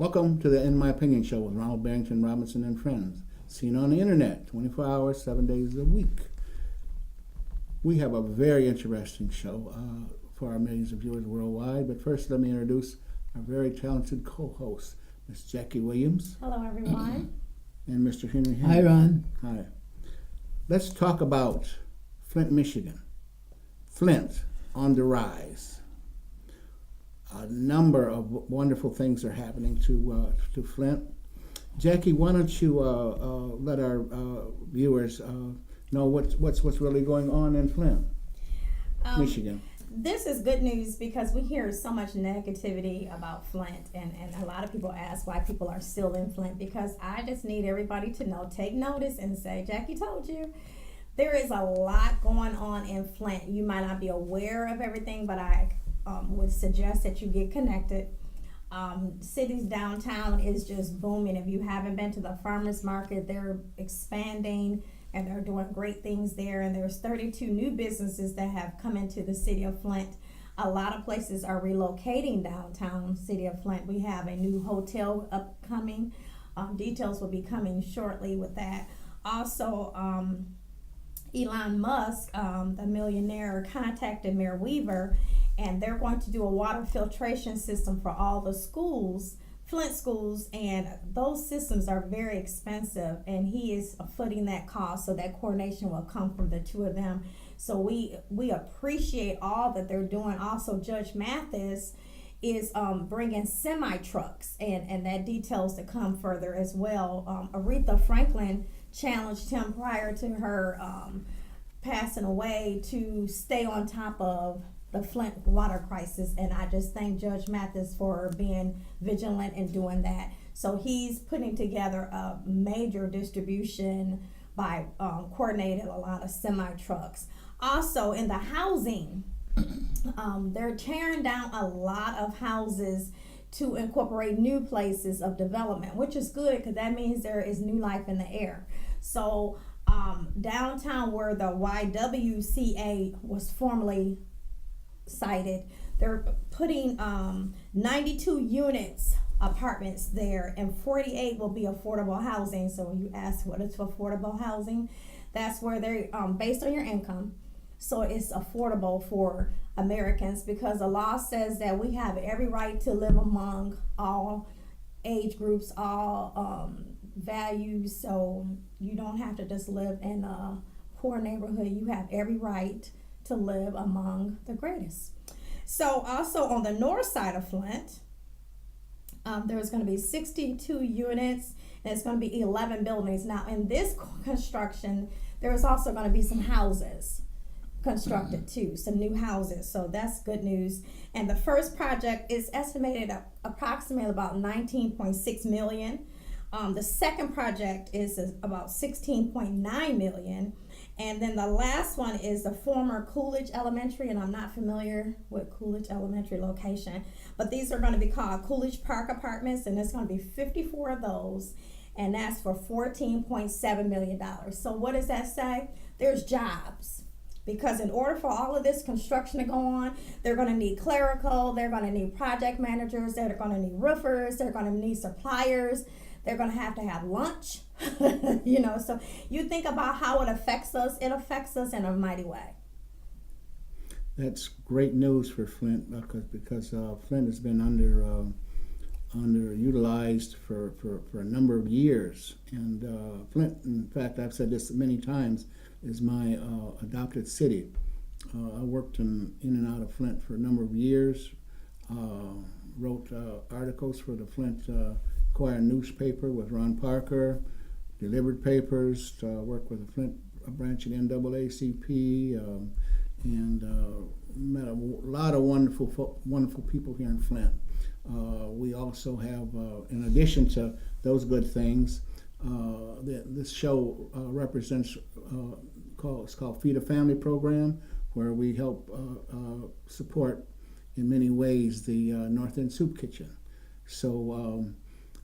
Welcome to the In My Opinion Show with Ronald Barrington Robinson and friends. Seen on the internet, 24 hours, 7 days a week. We have a very interesting show for our millions of viewers worldwide. But first, let me introduce our very talented co-host, Miss Jackie Williams. Hello, everyone. And Mr. Henry. Hi, Ron. Hi. Let's talk about Flint, Michigan. Flint on the rise. A number of wonderful things are happening to Flint. Jackie, why don't you let our viewers know what's really going on in Flint, Michigan? This is good news because we hear so much negativity about Flint, and a lot of people ask why people are still in Flint, because I just need everybody to know, take notice and say, Jackie told you. There is a lot going on in Flint. You might not be aware of everything, but I would suggest that you get connected. City's downtown is just booming. If you haven't been to the farmers market, they're expanding and they're doing great things there. And there's 32 new businesses that have come into the city of Flint. A lot of places are relocating downtown city of Flint. We have a new hotel upcoming. Details will be coming shortly with that. Also, Elon Musk, the millionaire, contacted Mayor Weaver, and they're going to do a water filtration system for all the schools, Flint schools, and those systems are very expensive, and he is footing that cost, so that coordination will come from the two of them. So we appreciate all that they're doing. Also, Judge Mathis is bringing semi-trucks, and that details to come further as well. Aretha Franklin challenged him prior to her passing away to stay on top of the Flint water crisis, and I just thank Judge Mathis for being vigilant and doing that. So he's putting together a major distribution by coordinating a lot of semi-trucks. Also in the housing, they're tearing down a lot of houses to incorporate new places of development, which is good because that means there is new life in the air. So downtown where the YWCA was formerly cited, they're putting 92 units apartments there, and 48 will be affordable housing. So when you ask what is affordable housing, that's where they're based on your income, so it's affordable for Americans, because the law says that we have every right to live among all age groups, all values. So you don't have to just live in a poor neighborhood. You have every right to live among the greatest. So also on the north side of Flint, there's going to be 62 units, and it's going to be 11 buildings. Now in this construction, there's also going to be some houses constructed too, some new houses. So that's good news. And the first project is estimated at approximately about 19.6 million. The second project is about 16.9 million. And then the last one is the former Coolidge Elementary, and I'm not familiar with Coolidge Elementary location, but these are going to be called Coolidge Park Apartments, and there's going to be 54 of those, and that's for $14.7 million. So what does that say? There's jobs, because in order for all of this construction to go on, they're going to need clerical, they're going to need project managers, they're going to need roofers, they're going to need suppliers, they're going to have lunch. So you think about how it affects us in a mighty way. That's great news for Flint, because Flint has been underutilized for a number of years. And Flint, in fact, I've said this many times, is my adopted city. I worked in and out of Flint for a number of years, wrote articles for the Flint Choir newspaper with Ron Parker, delivered papers, worked with the Flint branch of NAACP, and met a lot of wonderful people here in Flint. We also have, in addition to those good things, this show represents, it's called Feed a Family program, where we help support in many ways the North End Soup Kitchen. So,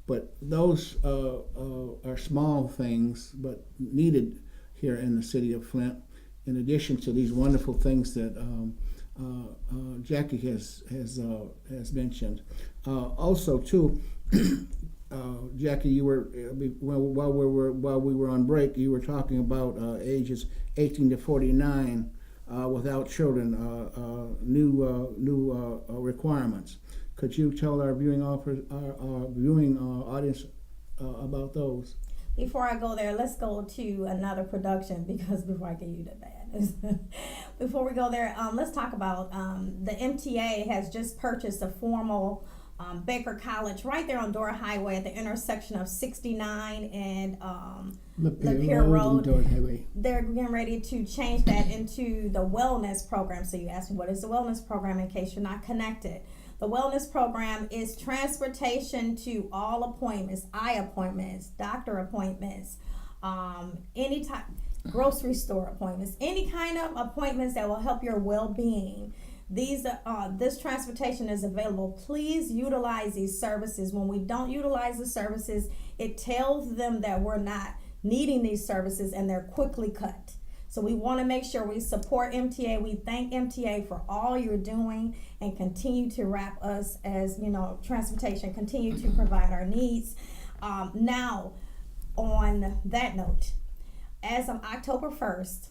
but those are small things, but needed here in the city of Flint, in addition to these wonderful things that Jackie has mentioned. Also, too, Jackie, you were while we were on break, you were talking about ages 18 to 49 without children, new requirements. Could you tell our viewing audience about those? Before I go there, let's go to another production because before I give you the bad news. Before we go there, let's talk about the MTA has just purchased a formal Baker College right there on Dora Highway at the intersection of 69 and Lapeer Road. And Dora Highway. They're getting ready to change that into the wellness program. So you asked me, what is the wellness program in case you're not connected? The wellness program is transportation to all appointments, eye appointments, doctor appointments, any type, grocery store appointments, any kind of appointments that will help your well-being. This transportation is available. Please utilize these services. When we don't utilize the services, it tells them that we're not needing these services and they're quickly cut. So we want to make sure we support MTA. We thank MTA for all you're doing and continue to wrap us as, transportation, continue to provide our needs. Now, on that note, as of October 1st,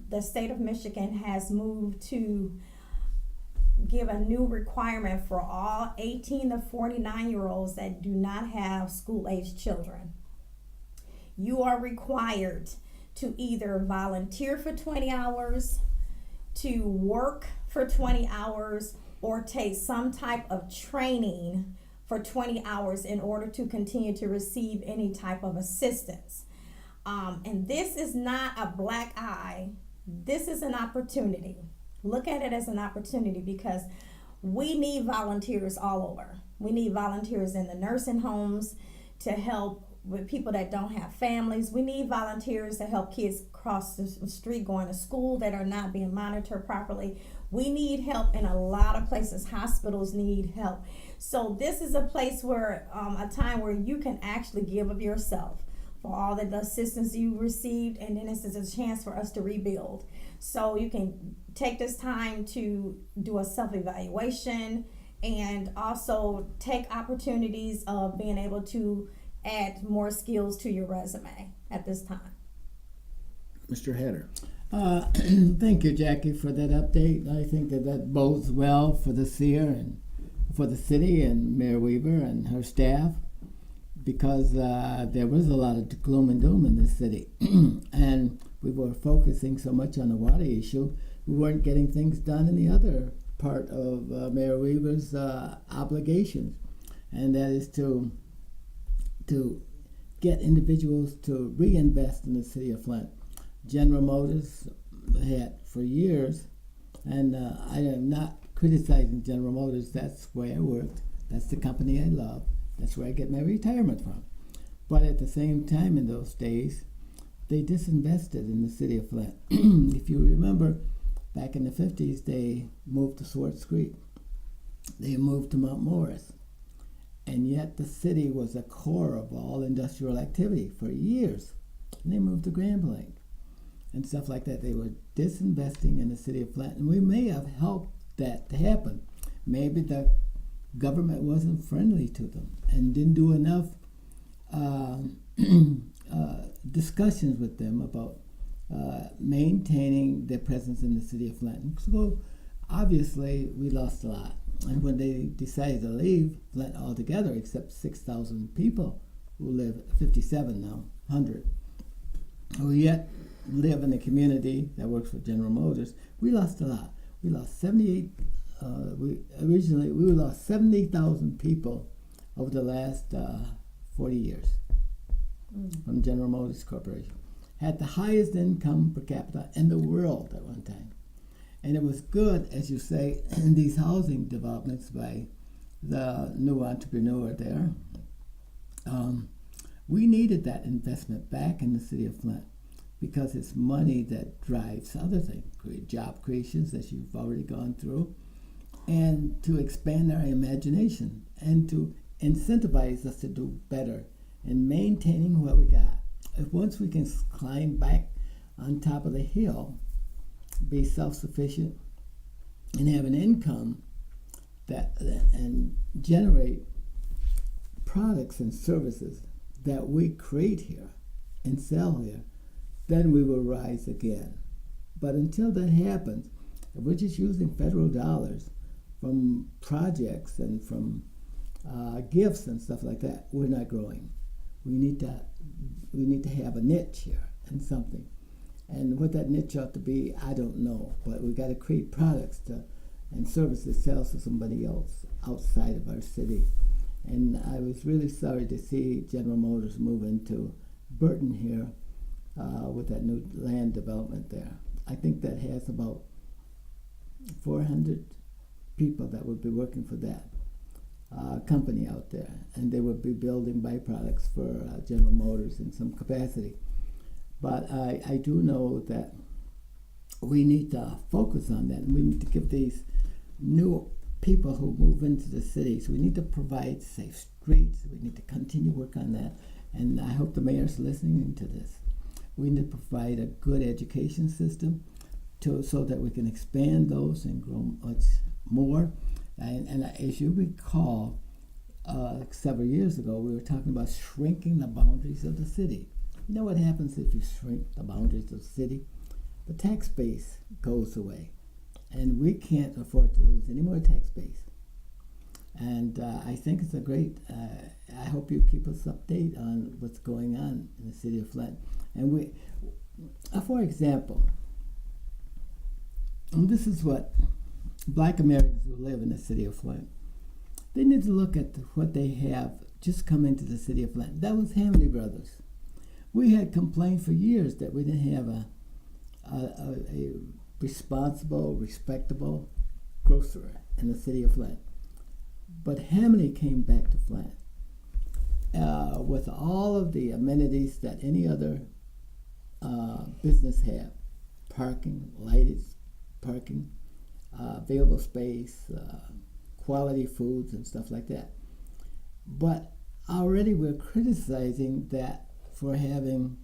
the state of Michigan has moved to give a new requirement for all 18 to 49-year-olds that do not have school-aged children. You are required to either volunteer for 20 hours, to work for 20 hours, or take some type of training for 20 hours in order to continue to receive any type of assistance. And this is not a black eye. This is an opportunity. Look at it as an opportunity because we need volunteers all over. We need volunteers in the nursing homes to help with people that don't have families. We need volunteers to help kids cross the street going to school that are not being monitored properly. We need help in a lot of places. Hospitals need help. So this is a place where, a time where you can actually give of yourself for all the assistance you received, and then this is a chance for us to rebuild. So you can take this time to do a self-evaluation and also take opportunities of being able to add more skills to your resume at this time. Mr. Hatter. Thank you, Jackie, for that update. I think that bodes well for the seer and for the city and Mayor Weaver and her staff, because there was a lot of gloom and doom in this city. And we were focusing so much on the water issue, we weren't getting things done in the other part of Mayor Weaver's obligations, and that is to get individuals to reinvest in the city of Flint. General Motors had for years, and I am not criticizing General Motors. That's where I worked. That's the company I love. That's where I get my retirement from. But at the same time in those days, they disinvested in the city of Flint. If you remember, back in the 50s, they moved to Swartz Creek. They moved to Mount Morris. And yet the city was a core of all industrial activity for years. And they moved to Grand Blanc and stuff like that. They were disinvesting in the city of Flint. And we may have helped that to happen. Maybe the government wasn't friendly to them and didn't do enough discussions with them about maintaining their presence in the city of Flint. So obviously we lost a lot. And when they decided to leave Flint altogether, except 6,000 people who live, 57 now, 100, who yet live in the community that works for General Motors, we lost a lot. We lost 70,000 people over the last 40 years from General Motors Corporation. Had the highest income per capita in the world at one time. And it was good, as you say, in these housing developments by the new entrepreneur there. We needed that investment back in the city of Flint because it's money that drives other things, job creations, as you've already gone through, and to expand our imagination and to incentivize us to do better in maintaining what we got. If once we can climb back on top of the hill, be self-sufficient, and have an income that and generate products and services that we create here and sell here, then we will rise again. But until that happens, if we're just using federal dollars from projects and from gifts and stuff like that, we're not growing. We need to have a niche here and something. And what that niche ought to be, I don't know. But we got to create products and services to sell to somebody else outside of our city. And I was really sorry to see General Motors move into Burton here with that new land development there. I think that has about 400 people that would be working for that company out there, and they would be building byproducts for General Motors in some capacity. But I do know that we need to focus on that, and we need to give these new people who move into the cities, we need to provide safe streets. We need to continue work on that, and I hope the mayor's listening to this. We need to provide a good education system so that we can expand those and grow much more. And as you recall, several years ago, we were talking about shrinking the boundaries of the city. You know what happens if you shrink the boundaries of the city? The tax base goes away, and we can't afford to lose any more tax base. And I think it's a great, I hope you keep us updated on what's going on in the city of Flint. And we, for example, and this is what Black Americans who live in the city of Flint, they need to look at what they have just come into the city of Flint. That was Hamley Brothers. We had complained for years that we didn't have a responsible, respectable grocer in the city of Flint. But Hamley came back to Flint with all of the amenities that any other business have: parking, lighted parking, available space, quality foods and stuff like that. But already we're criticizing that for having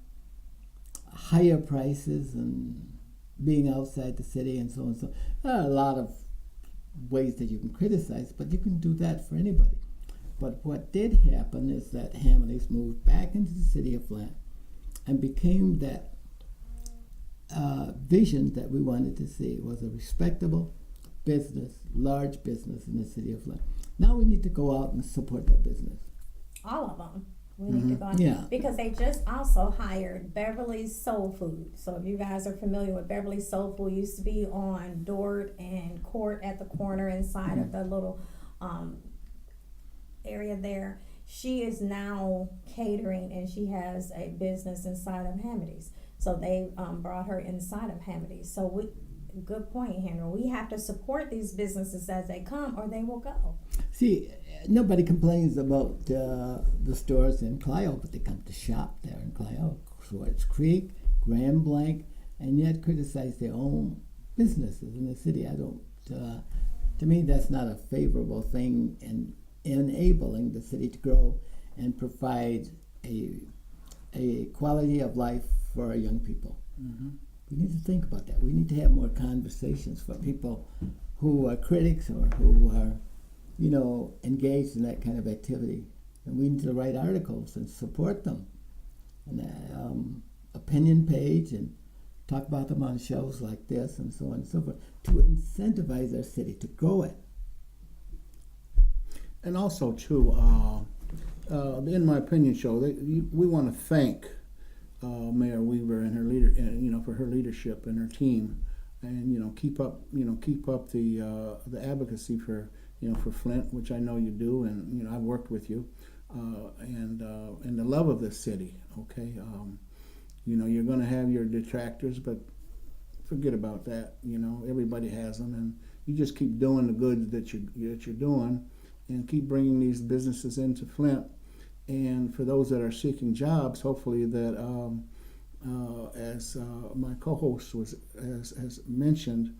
higher prices and being outside the city and so on and so. There are a lot of ways that you can criticize, but you can do that for anybody. But what did happen is that Hamley's moved back into the city of Flint and became that vision that we wanted to see. It was a respectable business, large business in the city of Flint. Now we need to go out and support that business. All of them. We need to go on. Yeah. Because they just also hired Beverly's Soul Food. So if you guys are familiar with Beverly's Soul Food, used to be on Dort and Court at the corner inside of the little area there. She is now catering, and she has a business inside of Hamidy's. So they brought her inside of Hamidy's. So good point, Henry. We have to support these businesses as they come, or they will go. See, nobody complains about the stores in Clio, but they come to shop there in Clio, Swartz Creek, Grand Blanc, and yet criticize their own businesses in the city. I don't. To me, that's not a favorable thing in enabling the city to grow and provide a quality of life for our young people. Mm-hmm. We need to think about that. We need to have more conversations for people who are critics or who are, engaged in that kind of activity. And we need to write articles and support them. And opinion page and talk about them on shows like this and so on and so forth to incentivize our city to grow it. And also, too, the In My Opinion show, we want to thank Mayor Weaver and her for her leadership and her team, and keep up the advocacy for for Flint, which I know you do, and I've worked with you, and the love of this city. Okay, you're going to have your detractors, but forget about that. Everybody has them, and you just keep doing the good that you're doing, and keep bringing these businesses into Flint. And for those that are seeking jobs, hopefully that, as my co-host has mentioned,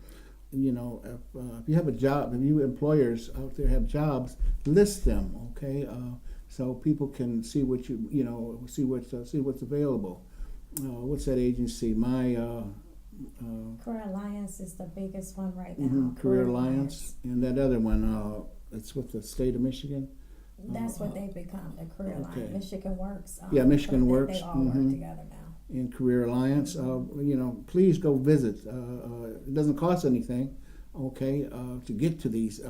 if you have a job, if you employers out there have jobs, list them, okay? So people can see what see what's available. What's that agency? Career Alliance is the biggest one right now. Career Alliance, and that other one, it's with the state of Michigan. That's what they've become, the Career Line. Okay. Michigan Works. Yeah, Michigan Works, They all work mhm. together now. in Career Alliance. Please go visit. It doesn't cost anything, okay, to get to these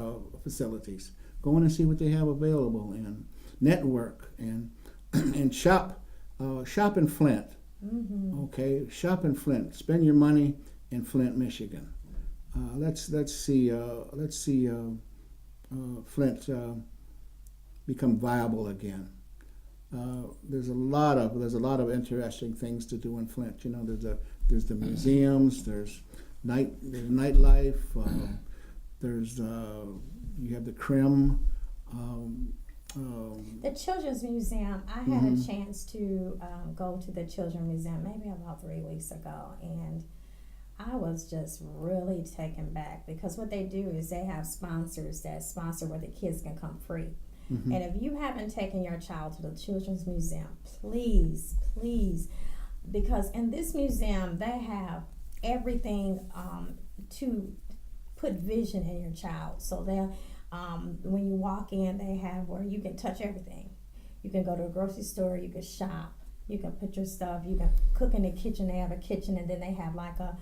facilities. Go in and see what they have available and network and and shop. Shop in Flint. Mm-hmm. Okay, shop in Flint. Spend your money in Flint, Michigan. Let's see Flint become viable again. There's a lot of interesting things to do in Flint. There's the museums. There's nightlife. You have the Crim. The Children's Museum, I had a chance to go to the Children's Museum maybe about 3 weeks ago, and I was just really taken back because what they do is they have sponsors that sponsor where the kids can come free. Mm-hmm. And if you haven't taken your child to the Children's Museum, please, because in this museum they have everything to put vision in your child. So they'll when you walk in, they have where you can touch everything. You can go to a grocery store, you can shop, you can put your stuff, you can cook in the kitchen. They have a kitchen, and then they have like a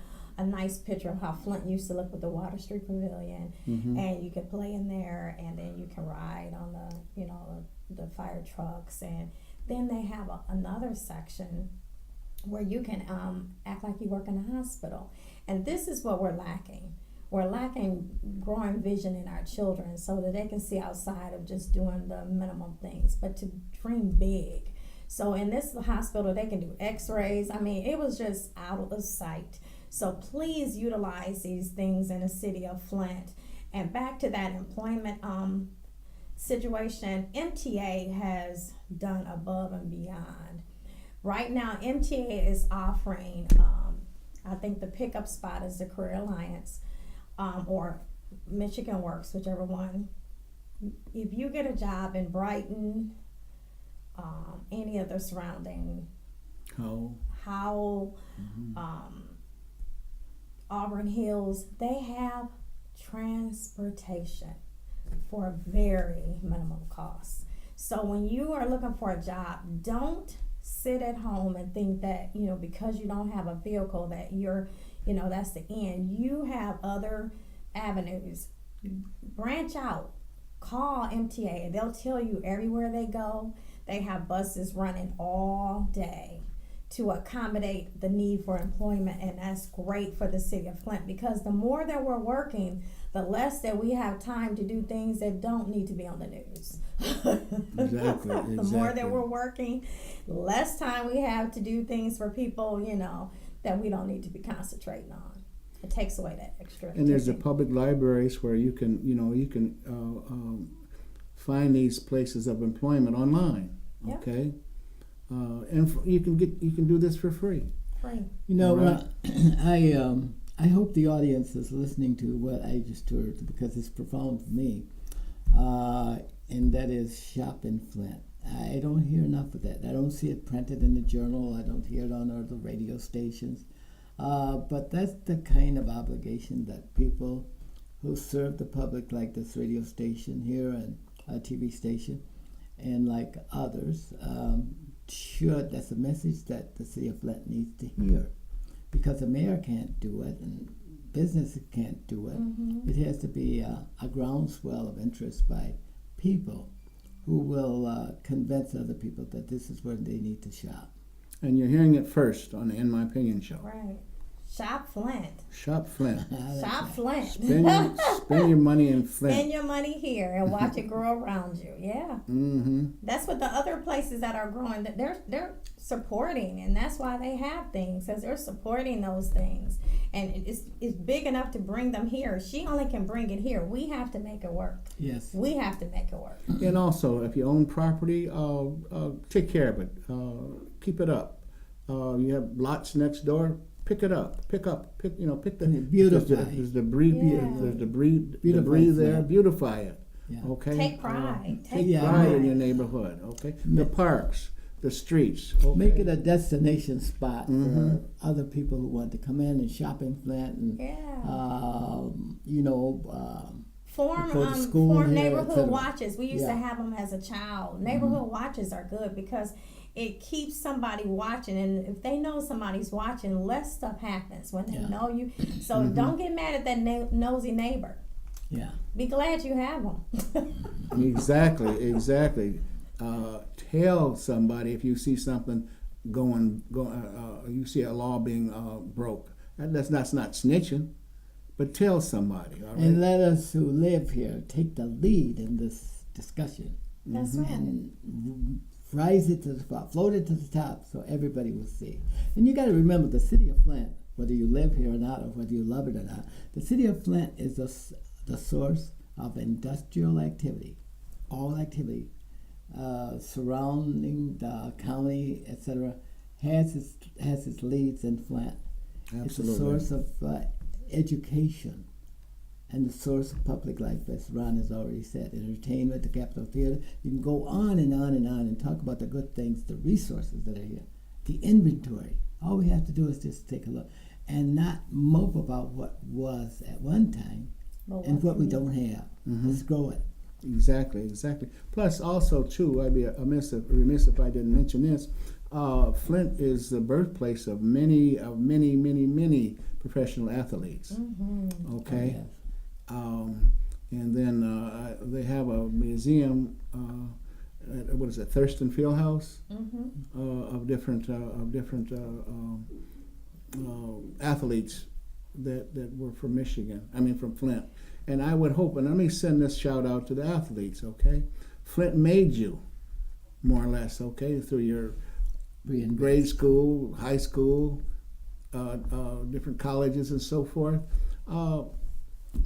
nice picture of how Flint used to look with the Water Street Pavilion, and you can play in there, and then you can ride on the fire trucks, and then they have another section where you can act like you work in a hospital, and this is what we're lacking. We're lacking growing vision in our children so that they can see outside of just doing the minimum things, but to dream big. So in this hospital, they can do x-rays. I mean, it was just out of sight. So please utilize these things in the city of Flint. And back to that employment situation, MTA has done above and beyond. Right now, MTA is offering, I think the pickup spot is the Career Alliance, or Michigan Works, whichever one. If you get a job in Brighton, any of the surrounding, Howell, Auburn Hills, they have transportation for a very minimum cost. So when you are looking for a job, don't sit at home and think that, because you don't have a vehicle that you're, that's the end. You have other avenues. Branch out. Call MTA and they'll tell you everywhere they go. They have buses running all day to accommodate the need for employment, and that's great for the city of Flint, because the more that we're working, the less that we have time to do things that don't need to be on the news. Exactly. The more that we're working, less time we have to do things for people, that we don't need to be concentrating on. It takes away that extra. And there's the public libraries where you can find these places of employment online. Yep. Okay. And you can do this for free. Free. I hope the audience is listening to what I just heard, because it's profound for me, and that is shop in Flint. I don't hear enough of that. I don't see it printed in the journal. I don't hear it on other radio stations. But that's the kind of obligation that people who serve the public, like this radio station here and a TV station, and like others, that's a message that the city of Flint needs to hear, because the mayor can't do it and business can't do it. Mm-hmm. It has to be a groundswell of interest by people who will convince other people that this is where they need to shop. And you're hearing it first on the In My Opinion show. Right. Shop Flint. Shop Flint. Shop Flint. Spend your money in Flint. Spend your money here and watch it grow around you. Yeah. Mm-hmm. That's what the other places that are growing, that they're supporting, and that's why they have things, because they're supporting those things, and it's big enough to bring them here. She only can bring it here. We have to make it work. Yes. We have to make it work. And also, if you own property, take care of it. Keep it up. You have lots next door. Pick it up. Pick the Beautify. There's debris. Yeah. There's debris Beautify there. Flint. Beautify it. Yeah. Okay. Take pride. Take Yeah. Pride in pride. your neighborhood. Okay. The parks, the streets. Okay? Make it a destination spot Mhm. for other people who want to come in and shop in Flint and Yeah. Form For the school form here, et neighborhood cetera. watches. We used to Yeah. have them as a child. Neighborhood watches are good because it keeps somebody watching, and if they know somebody's watching, less stuff happens when they Yeah. know you. So don't get mad at that nosy neighbor. Yeah. Be glad you have them. Exactly. Tell somebody if you see something you see a law being broke. That's not snitching, but tell somebody. All right? And let us who live here take the lead in this discussion That's right. and rise it to the top, float it to the top so everybody will see. And you got to remember the city of Flint, whether you live here or not, or whether you love it or not, the city of Flint is the source of industrial activity, all activity surrounding the county, etc., has its leads in Flint. Absolutely. It's a source of education and the source of public life, as Ron has already said. Entertainment, the Capitol Theater. You can go on and on and on and talk about the good things, the resources that are here, the inventory. All we have to do is just take a look and not mope about what was at one time and what we don't have. Let's grow it. Exactly. Plus, also too, I'd be remiss if I didn't mention this. Flint is the birthplace of many professional athletes. Okay, Yes. And then they have a museum. What is it, Thurston Fieldhouse? Of different athletes that were from Michigan. I mean, from Flint. And I would hope, and let me send this shout out to the athletes. Okay, Flint made you, more or less. Okay, through your grade school, high school, different colleges and so forth.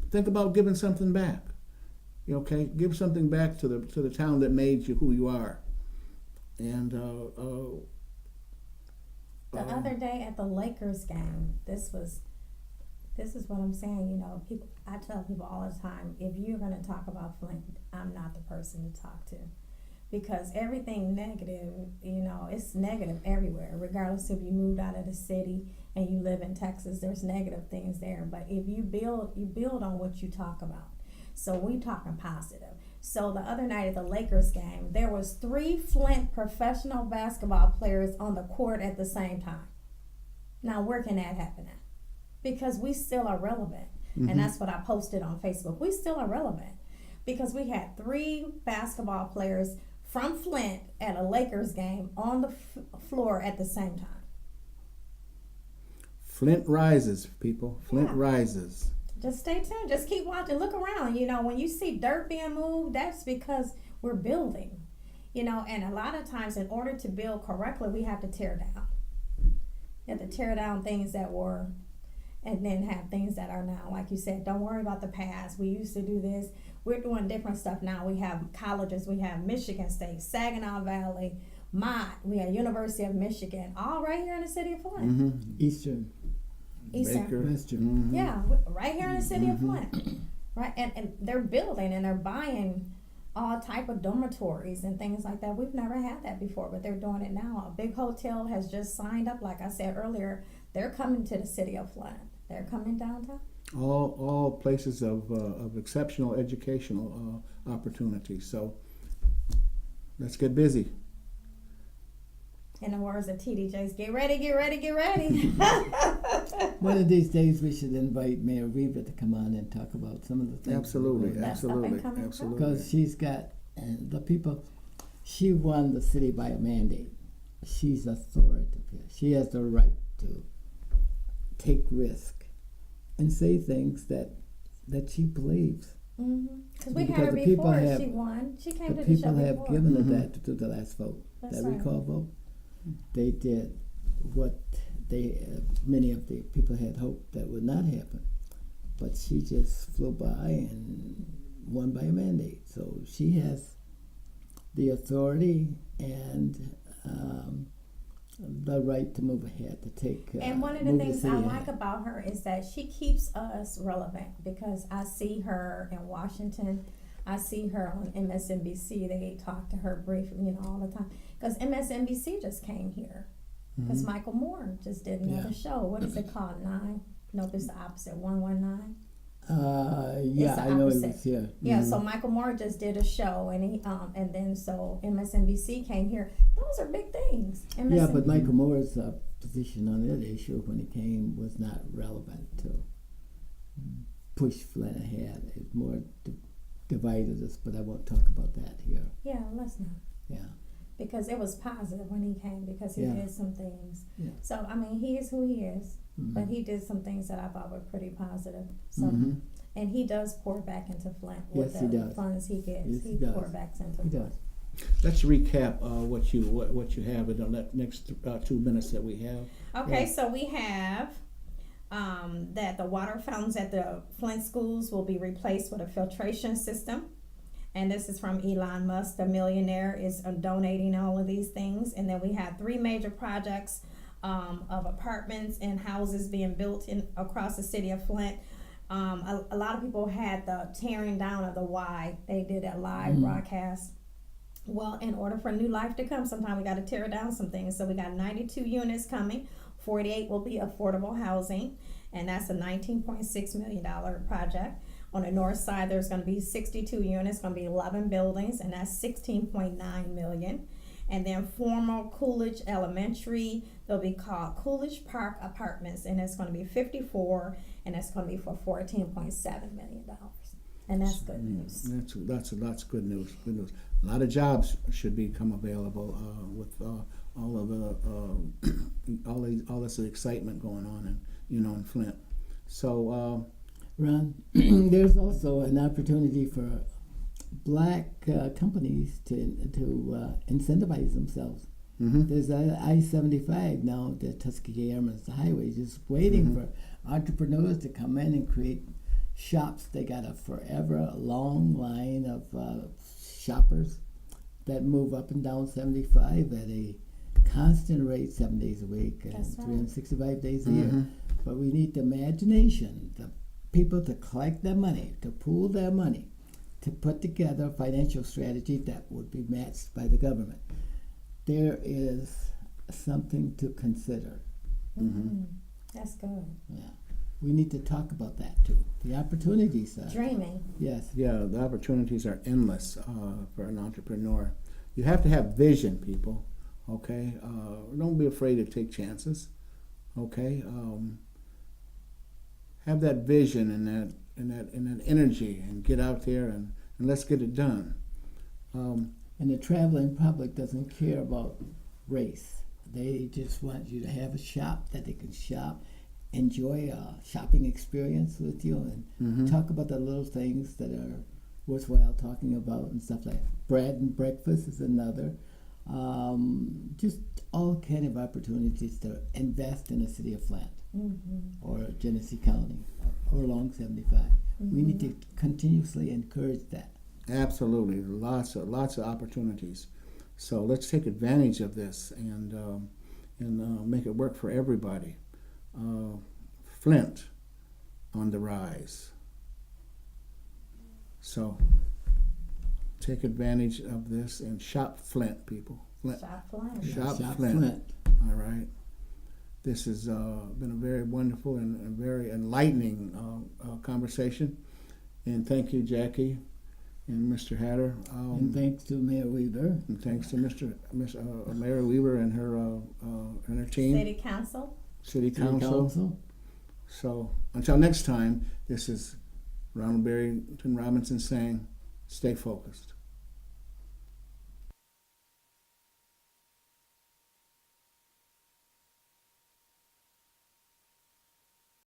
Think about giving something back. Okay, give something back to the town that made you who you are. And The other day at the Lakers game, this is what I'm saying. You know, I tell people all the time, if you're going to talk about Flint, I'm not the person to talk to. Because everything negative, you know, it's negative everywhere. Regardless if you moved out of the city and you live in Texas, there's negative things there. But if you build on what you talk about. So we talking positive. So the other night at the Lakers game, there was 3 Flint professional basketball players on the court at the same time. Now where can that happen at? Because we still are relevant. And that's what I posted on Facebook. We still are relevant. Because we had 3 basketball players from Flint at a Lakers game on the floor at the same time. Flint rises, people. Flint rises. Just stay tuned. Just keep watching. Look around. You know, when you see dirt being moved, that's because we're building. You know, and a lot of times in order to build correctly, we have to tear down. You have to tear down things that were and then have things that are now. Like you said, don't worry about the past. We used to do this. We're doing different stuff now. We have colleges. We have Michigan State, Saginaw Valley, Mott. We have University of Michigan, all right here in the city of Flint. Eastern. Baker. Western. Yeah, right here in the city of Flint. Right, and they're building and they're buying all type of dormitories and things like that. We've never had that before, but they're doing it now. A big hotel has just signed up. Like I said earlier, they're coming to the city of Flint. They're coming downtown. All places of exceptional educational opportunities. So let's get busy. In the words of TD Jakes, get ready, get ready, get ready. One of these days we should invite Mayor Reva to come on and talk about some of the things. Absolutely. Because she's got the people. She won the city by a mandate. She's authoritative here. She has the right to take risk and say things that she believes. Because we had her the people before have- she won. She came The to the show people have before. given her that to do the last vote, That's that right. recall vote. They did what many of the people had hoped that would not happen, but she just flew by and won by a mandate. So she has the authority and the right to move ahead, to take. And one of the move things city I ahead. like about her is that she keeps us relevant, because I see her in Washington. I see her on MSNBC. They talk to her briefly, all the time. Because MSNBC just came here. Because Michael Moore just did another show. What is it called? 9? Nope, it's the opposite. 119. Yeah, the I know he opposite. was here. Yeah, so Michael Moore just did a show, and and then so MSNBC came here. Those are big things. Yeah, but Michael Moore's position on that issue when he came was not relevant to push Flint ahead. It more divided us, but I won't talk about that here. Yeah, let's not. Yeah. Because it was positive when he came, because he Yeah. did some things. Yeah. So I mean, he is who he is, Mhm. but he did some things that I thought were pretty positive. So, Mhm. and he does pour back into Flint with Yes, he the does. funds he gets. Yes, he he does. pours back into He Flint. does. Let's recap what you have in the next 2 minutes that we have. Okay, Yeah. so we have that the water fountains at the Flint schools will be replaced with a filtration system. And this is from Elon Musk, the millionaire, is donating all of these things. And then we have 3 major projects of apartments and houses being built across the city of Flint. A lot of people had the tearing down of the Y. They did a live broadcast. Well, in order for new life to come, sometimes we got to tear down some things. So we got 92 units coming. 48 will be affordable housing, and that's a $19.6 million project. On the north side, there's going to be 62 units, going to be 11 buildings, and that's $16.9 million. And then former Coolidge Elementary, they'll be called Coolidge Park Apartments, and it's going to be 54, and it's going to be for $14.7 million. And that's good news. That's good news. Good news. A lot of jobs should become available with all of the all this excitement going on in Flint. So. Ron, there's also an opportunity for black companies to incentivize themselves. Mm-hmm. There's I-75 now, the Tuskegee Airmen's Highway, just waiting for entrepreneurs to come in and create shops. They got a forever long line of shoppers that move up and down 75 at a constant rate 7 days a week and That's right. 365 days a year. But we need the imagination, the people to collect their money, to pool their money, to put together a financial strategy that would be matched by the government. There is something to consider. That's good. Yeah. We need to talk about that too. The opportunities are. Dreaming. Yes. Yeah, the opportunities are endless for an entrepreneur. You have to have vision, people. Okay, don't be afraid to take chances. Okay, have that vision and that energy, and get out there and let's get it done. And the traveling public doesn't care about race. They just want you to have a shop that they can shop, enjoy a shopping experience with you, and talk about the little things that are worthwhile talking about and stuff like that. Bread and breakfast is another. Just all kind of opportunities to invest in the city of Flint or Genesee County or along 75. We need to continuously encourage that. Absolutely, lots of opportunities. So let's take advantage of this and make it work for everybody. Flint on the rise. So take advantage of this and shop Flint, people. Flint. Shop Flint. Shop Flint. All right. This has been a very wonderful and very enlightening conversation. And thank you, Jackie and Mr. Hatter. And thanks to Mayor Weaver. And thanks to Mayor Weaver and her team. City Council. City Council. So until next time, this is Ronald Barrington Robinson saying, stay focused.